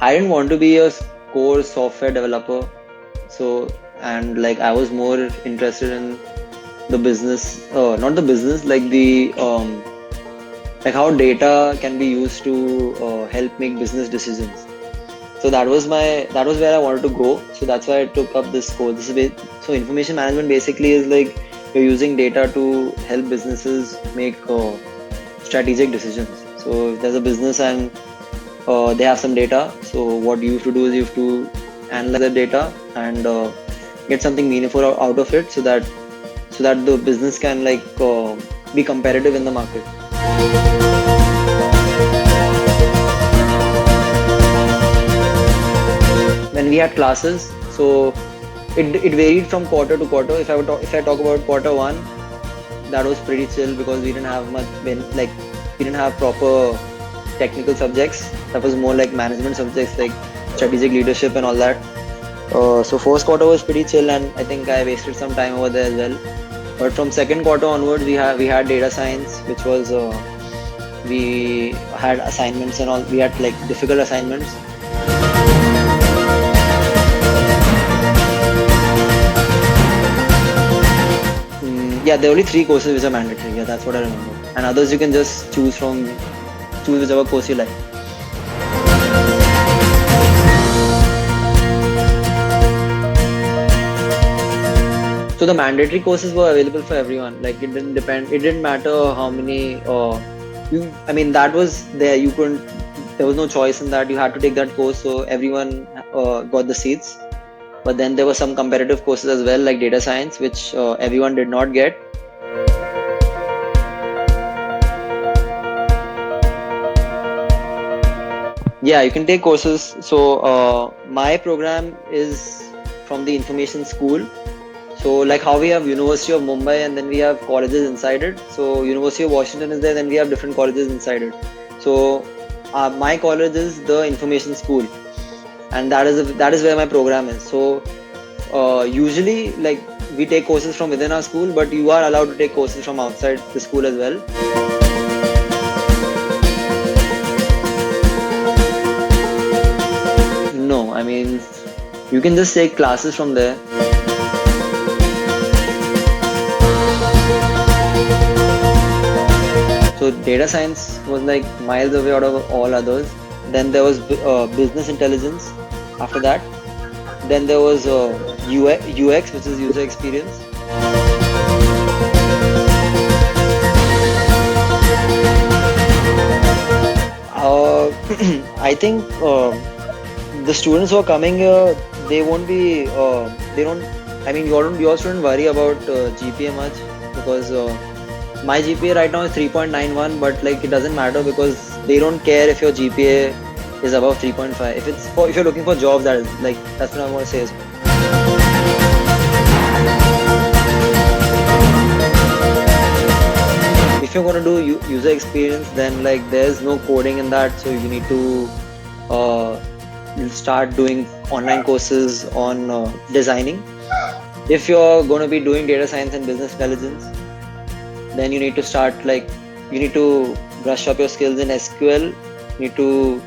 I didn't want to be a core software developer. So, and like I was more interested in the business, not the business, like the like how data can be used to help make business decisions. So that was where I wanted to go. So that's why I took up this course. So information management basically is like you're using data to help businesses make strategic decisions. So if there's a business and they have some data, so what you have to do is you have to analyze the data and get something meaningful out of it, so that the business can like be competitive in the market. When we had classes, so it varied from quarter to quarter. If I talk about quarter one, that was pretty chill because we didn't have much like we didn't have proper technical subjects. That was more like management subjects like strategic leadership and all that. So first quarter was pretty chill, and I think I wasted some time over there as well. But from second quarter onwards, we had data science, which was we had assignments and all. We had like difficult assignments. Yeah, there are only three courses which are mandatory. Yeah, that's what I remember. And others you can just choose whichever course you like. So the mandatory courses were available for everyone. Like it didn't depend. It didn't matter how many. I mean, that was there. You couldn't. There was no choice in that. You had to take that course. So everyone got the seats. But then there were some competitive courses as well, like data science, which everyone did not get. Yeah, you can take courses. So my program is from the information school. So like how we have University of Mumbai and then we have colleges inside it. So University of Washington is there, then we have different colleges inside it. So my college is the information school, and that is where my program is. So usually like we take courses from within our school, but you are allowed to take courses from outside the school as well. No, I mean you can just take classes from there. So data science was like miles away out of all others. Then there was business intelligence after that. Then there was UX, which is user experience. I think the students who are coming here, they won't be, they don't, I mean, you shouldn't worry about GPA much because my GPA right now is 3.91, but like it doesn't matter because they don't care if your GPA is above 3.5. If you're looking for jobs, that's what I want to say. If you're going to do user experience, then like there's no coding in that, so you need to start doing online courses on designing. If you're going to be doing data science and business intelligence, then you need to start you need to brush up your skills in SQL. You need to